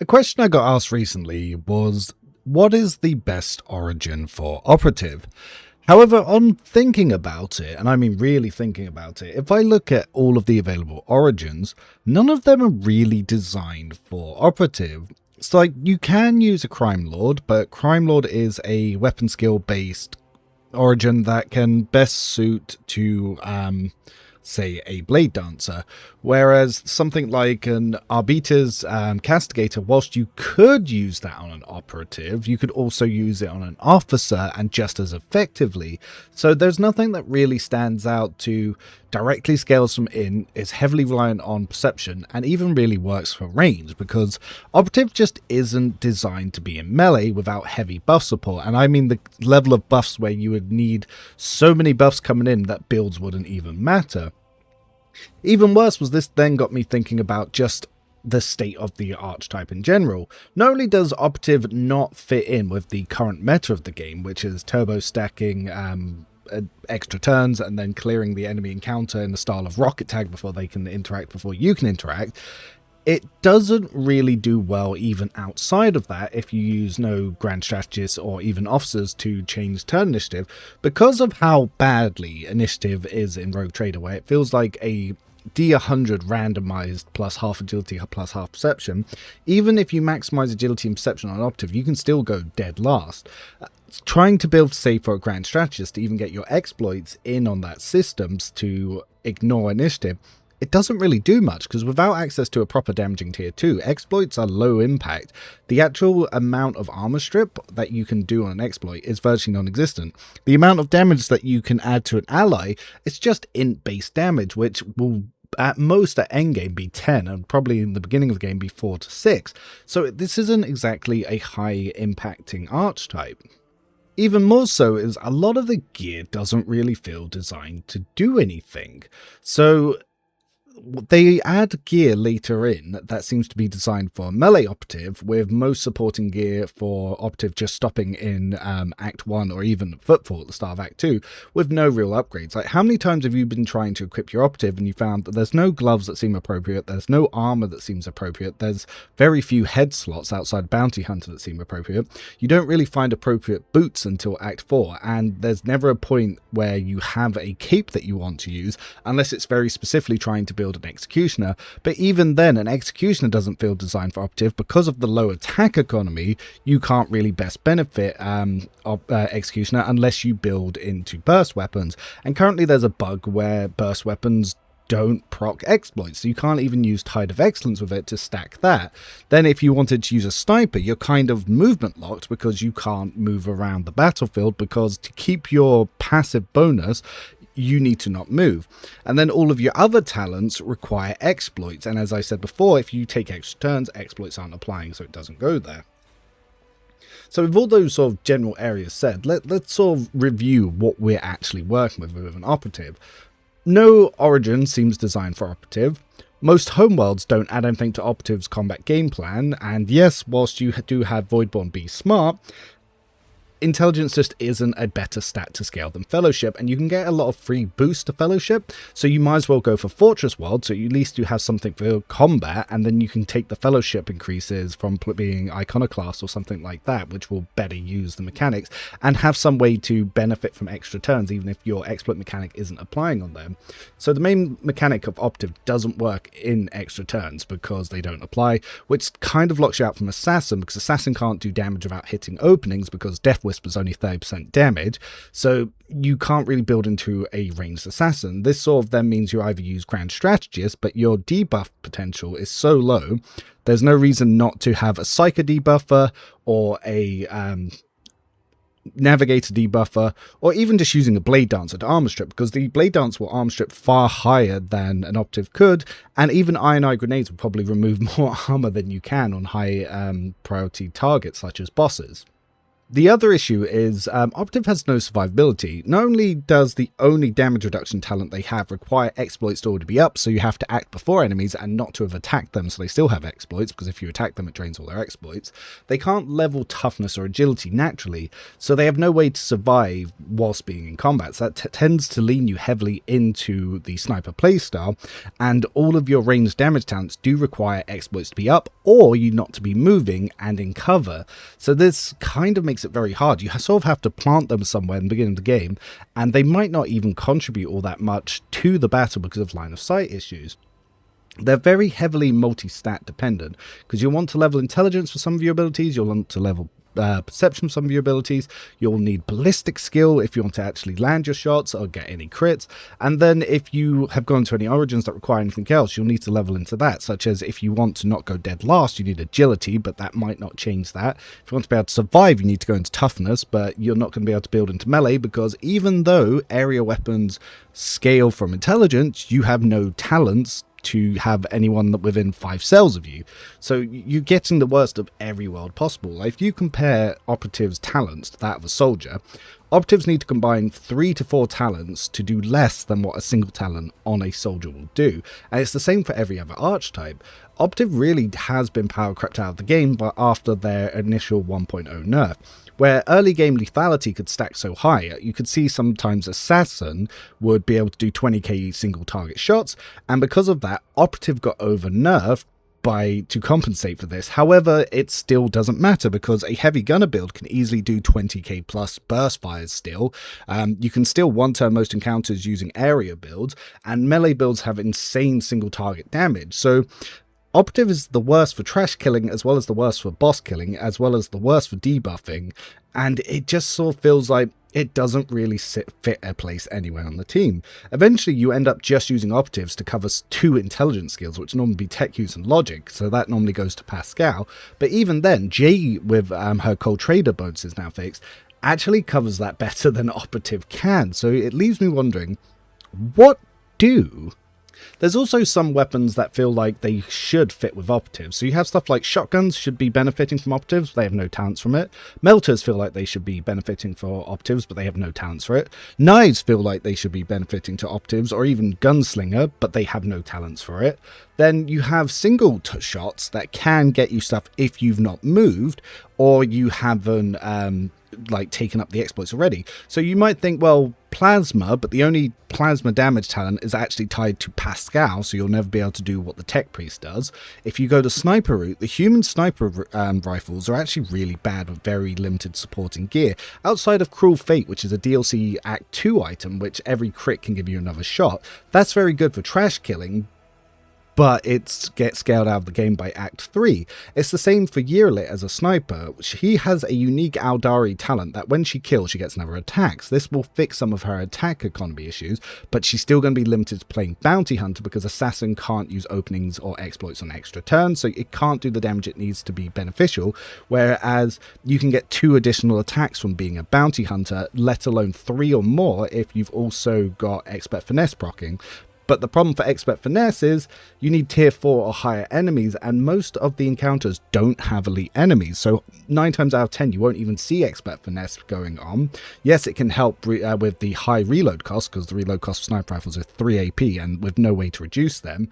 A question I got asked recently was, what is the best origin for Operative? However, on thinking about it, and I mean really thinking about it, if I look at all of the available origins, none of them are really designed for Operative. So like, you can use a Crime Lord, but Crime Lord is a weapon skill based origin that can best suit to say a blade dancer, whereas something like an arbiter's castigator, whilst you could use that on an operative, you could also use it on an officer and just as effectively. So there's nothing that really stands out to directly scales from in, is heavily reliant on perception, and even really works for range, because operative just isn't designed to be in melee without heavy buff support. And I mean the level of buffs where you would need so many buffs coming in that builds wouldn't even matter. Even worse was this then got me thinking about just the state of the archetype in general. Not only does Operative not fit in with the current meta of the game, which is turbo stacking extra turns and then clearing the enemy encounter in the style of rocket tag before they can interact, before you can interact, it doesn't really do well even outside of that if you use no grand strategists or even officers to change turn initiative, because of how badly initiative is in Rogue Trader, where it feels like a D100 randomized plus half agility plus half perception. Even if you maximize agility and perception on Operative, you can still go dead last. Trying to build, say, for a grand strategist to even get your exploits in on that systems to ignore initiative, it doesn't really do much, because without access to a proper damaging tier 2, exploits are low impact. The actual amount of armor strip that you can do on an exploit is virtually non-existent. The amount of damage that you can add to an ally is just int-based damage, which will at most at endgame be 10, and probably in the beginning of the game be 4 to 6. So this isn't exactly a high impacting archetype. Even more so is a lot of the gear doesn't really feel designed to do anything. So they add gear later in that seems to be designed for melee operative, with most supporting gear for operative just stopping in Act 1 or even Footfall at the start of Act 2 with no real upgrades. Like, how many times have you been trying to equip your operative and you found that there's no gloves that seem appropriate, there's no armor that seems appropriate, there's very few head slots outside Bounty Hunter that seem appropriate, you don't really find appropriate boots until Act 4, and there's never a point where you have a cape that you want to use unless it's very specifically trying to build an executioner. But even then, an executioner doesn't feel designed for operative because of the low attack economy. You can't really best benefit executioner unless you build into burst weapons, and currently there's a bug where burst weapons don't proc exploits, so you can't even use Tide of Excellence with it to stack that. Then if you wanted to use a sniper, you're kind of movement locked because you can't move around the battlefield, because to keep your passive bonus you need to not move. And then all of your other talents require exploits, and as I said before, if you take extra turns, exploits aren't applying, so it doesn't go there. So with all those sort of general areas said, let's sort of review what we're actually working with an operative. No origin seems designed for operative. Most homeworlds don't add anything to operative's combat game plan, and yes, whilst you do have Voidborn be smart, intelligence just isn't a better stat to scale than fellowship, and you can get a lot of free boost to fellowship, so you might as well go for fortress world, so at least you have something for combat, and then you can take the fellowship increases from being iconoclast or something like that, which will better use the mechanics and have some way to benefit from extra turns even if your exploit mechanic isn't applying on them. So the main mechanic of operative doesn't work in extra turns because they don't apply, which kind of locks you out from assassin, because assassin can't do damage without hitting openings because Death Whisper's only 30% damage, so you can't really build into a ranged assassin. This sort of then means you either use Grand Strategist, but your debuff potential is so low, there's no reason not to have a Psyker debuffer or a Navigator debuffer, or even just using a Blade Dancer to armor strip, because the Blade Dance will armor strip far higher than an operative could, and even Iron Eye grenades will probably remove more armor than you can on high priority targets such as bosses. The other issue is Operative has no survivability. Not only does the only damage reduction talent they have require exploits to already be up, so you have to act before enemies and not to have attacked them, so they still have exploits, because if you attack them it drains all their exploits. They can't level toughness or agility naturally, so they have no way to survive whilst being in combat. So that tends to lean you heavily into the sniper playstyle, and all of your ranged damage talents do require exploits to be up, or you not to be moving and in cover. So this kind of makes it very hard. You sort of have to plant them somewhere in the beginning of the game, and they might not even contribute all that much to the battle because of line of sight issues. They're very heavily multi-stat dependent, because you'll want to level intelligence for some of your abilities, you'll want to level perception for some of your abilities, you'll need ballistic skill if you want to actually land your shots or get any crits, and then if you have gone to any origins that require anything else, you'll need to level into that, such as if you want to not go dead last, you need agility, but that might not change that. If you want to be able to survive, you need to go into toughness, but you're not going to be able to build into melee, because even though area weapons scale from intelligence, you have no talents to have anyone within 5 cells of you. So you're getting the worst of every world possible. Like, if you compare Operative's talents to that of a soldier, Operatives need to combine 3 to 4 talents to do less than what a single talent on a soldier will do. And it's the same for every other archetype. Operative really has been power crept out of the game but after their initial 1.0 nerf, where early game lethality could stack so high. You could see sometimes Assassin would be able to do 20k single target shots, and because of that, Operative got over nerfed to compensate for this. However, it still doesn't matter, because a heavy gunner build can easily do 20k plus burst fires still. You can still one-turn most encounters using area builds, and melee builds have insane single target damage. So Operative is the worst for trash killing, as well as the worst for boss killing, as well as the worst for debuffing, and it just sort of feels like it doesn't really fit a place anywhere on the team. Eventually you end up just using Operatives to cover 2 intelligence skills, which normally be tech use and logic, so that normally goes to Pascal, but even then, Jay with her cold trader bonuses now fixed, actually covers that better than Operative can, so it leaves me wondering, what do? There's also some weapons that feel like they should fit with Operatives. So you have stuff like shotguns should be benefiting from Operatives, they have no talents from it. Melters feel like they should be benefiting for Operatives, but they have no talents for it. Knives feel like they should be benefiting to Operatives, or even Gunslinger, but they have no talents for it. Then you have single shots that can get you stuff if you've not moved, or you haven't taken up the exploits already. So you might think, well, plasma, but the only plasma damage talent is actually tied to Pascal, so you'll never be able to do what the tech priest does. If you go the sniper route, the human sniper rifles are actually really bad with very limited supporting gear, outside of Cruel Fate, which is a DLC Act 2 item, which every crit can give you another shot. That's very good for trash killing, but it gets scaled out of the game by Act 3. It's the same for Yearlit as a sniper. He has a unique Aldari talent that when she kills, she gets another attack. So this will fix some of her attack economy issues, but she's still going to be limited to playing Bounty Hunter, because Assassin can't use openings or exploits on extra turns, so it can't do the damage it needs to be beneficial, whereas you can get 2 additional attacks from being a Bounty Hunter, let alone 3 or more if you've also got Expert Finesse proccing. But the problem for Expert Finesse is you need tier 4 or higher enemies, and most of the encounters don't have elite enemies. So 9 times out of 10, you won't even see Expert Finesse going on. Yes, it can help with the high reload cost, because the reload cost for sniper rifles is 3 AP, and with no way to reduce them.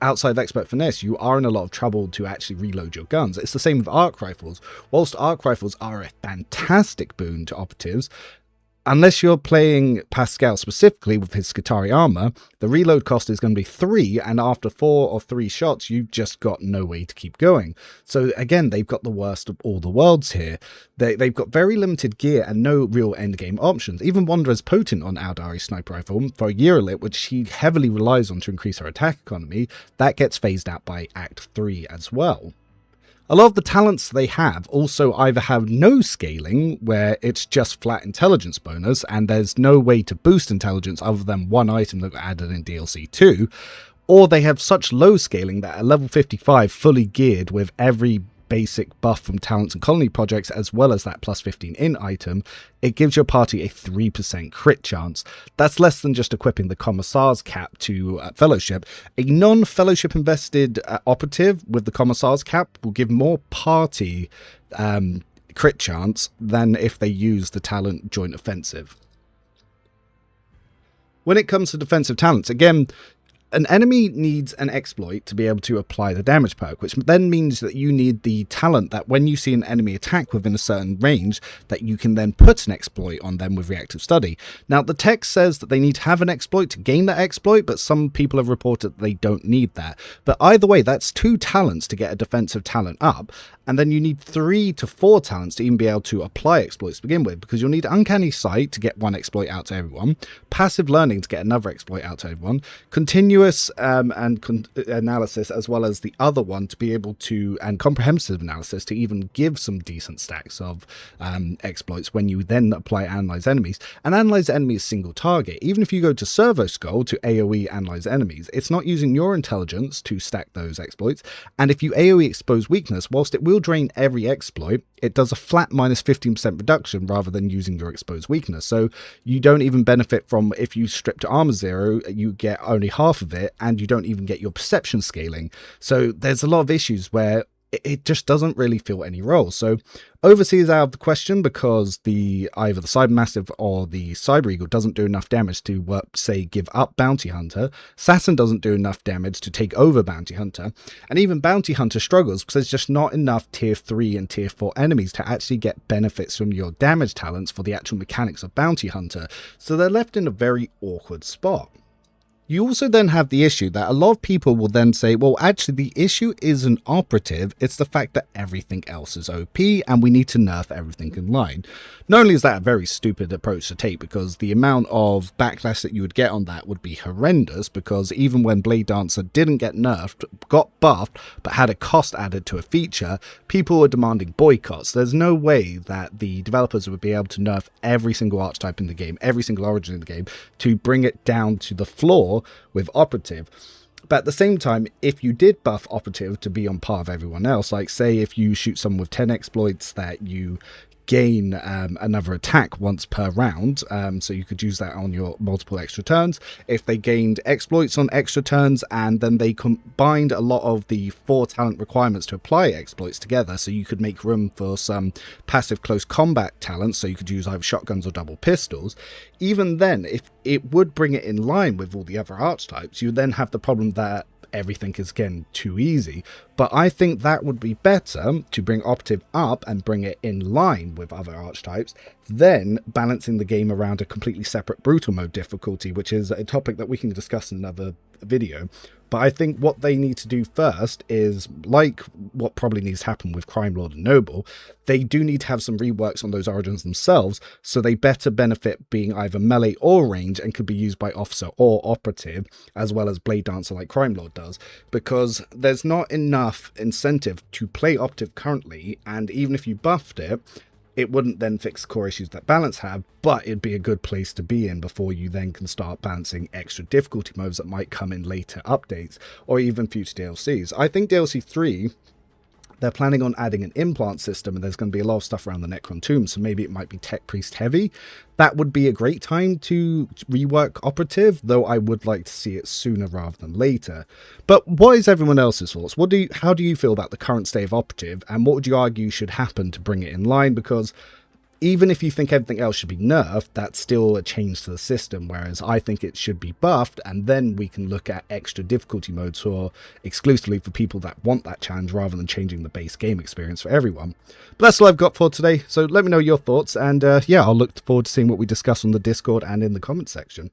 Outside of Expert Finesse, you are in a lot of trouble to actually reload your guns. It's the same with arc rifles. Whilst arc rifles are a fantastic boon to Operatives, unless you're playing Pascal specifically with his Skitarii armor, the reload cost is going to be 3, and after 4 or 3 shots, you've just got no way to keep going. So again, they've got the worst of all the worlds here. They've got very limited gear and no real endgame options. Even Wanderer's potent on Aldari's sniper rifle for Yearlit, which he heavily relies on to increase her attack economy, that gets phased out by Act 3 as well. A lot of the talents they have also either have no scaling, where it's just flat intelligence bonus, and there's no way to boost intelligence other than 1 item that got added in DLC 2, or they have such low scaling that at level 55 fully geared with every basic buff from talents and colony projects, as well as that plus 15 in item, it gives your party a 3% crit chance. That's less than just equipping the Commissar's cap to Fellowship. A non-Fellowship invested Operative with the Commissar's cap will give more party crit chance than if they use the talent Joint Offensive. When it comes to defensive talents, again, an enemy needs an exploit to be able to apply the damage perk, which then means that you need the talent that when you see an enemy attack within a certain range, that you can then put an exploit on them with reactive study. Now, the text says that they need to have an exploit to gain that exploit, but some people have reported that they don't need that. But either way, that's 2 talents to get a defensive talent up, and then you need 3 to 4 talents to even be able to apply exploits to begin with, because you'll need Uncanny Sight to get 1 exploit out to everyone, Passive Learning to get another exploit out to everyone, Continuous Analysis as well as the other one to be able to, and Comprehensive Analysis to even give some decent stacks of exploits when you then apply Analyze Enemies. And Analyze Enemies single target. Even if you go to Servo Skull to AoE Analyze Enemies, it's not using your intelligence to stack those exploits, and if you AoE Expose Weakness, whilst it will drain every exploit, it does a flat minus 15% reduction rather than using your exposed weakness. So you don't even benefit from, if you strip to armor 0, you get only half of it, and you don't even get your perception scaling. So there's a lot of issues where it just doesn't really fill any role. So Overseer is out of the question because either the Cybermassive or the Cyber Eagle doesn't do enough damage to, say, give up Bounty Hunter. Assassin doesn't do enough damage to take over Bounty Hunter. And even Bounty Hunter struggles because there's just not enough tier 3 and tier 4 enemies to actually get benefits from your damage talents for the actual mechanics of Bounty Hunter. So they're left in a very awkward spot. You also then have the issue that a lot of people will then say, well, actually the issue isn't Operative, it's the fact that everything else is OP and we need to nerf everything in line. Not only is that a very stupid approach to take, because the amount of backlash that you would get on that would be horrendous, because even when Blade Dancer didn't get nerfed, got buffed, but had a cost added to a feature, people were demanding boycotts. There's no way that the developers would be able to nerf every single archetype in the game, every single origin in the game, to bring it down to the floor with Operative. But at the same time, if you did buff Operative to be on par with everyone else, like say if you shoot someone with 10 exploits that you gain another attack once per round, so you could use that on your multiple extra turns. If they gained exploits on extra turns and then they combined a lot of the 4 talent requirements to apply exploits together, so you could make room for some passive close combat talents, so you could use either shotguns or double pistols. Even then, if it would bring it in line with all the other archetypes, you then have the problem that everything is again too easy. But I think that would be better to bring Operative up and bring it in line with other archetypes, then balancing the game around a completely separate brutal mode difficulty, which is a topic that we can discuss in another video. But I think what they need to do first is, like what probably needs to happen with Crime Lord and Noble, they do need to have some reworks on those origins themselves, so they better benefit being either melee or range and could be used by Officer or Operative, as well as Blade Dancer like Crime Lord does, because there's not enough incentive to play Operative currently, and even if you buffed it, it wouldn't then fix core issues that balance have, but it'd be a good place to be in before you then can start balancing extra difficulty modes that might come in later updates or even future DLCs. I think DLC 3, they're planning on adding an implant system, and there's going to be a lot of stuff around the Necron Tomb, so maybe it might be Tech Priest heavy. That would be a great time to rework Operative, though I would like to see it sooner rather than later. But what is everyone else's thoughts? How do you feel about the current state of Operative, and what would you argue should happen to bring it in line? Because even if you think everything else should be nerfed, that's still a change to the system, whereas I think it should be buffed, and then we can look at extra difficulty modes exclusively for people that want that challenge, rather than changing the base game experience for everyone. But that's all I've got for today, so let me know your thoughts, and yeah, I'll look forward to seeing what we discuss on the Discord and in the comment section.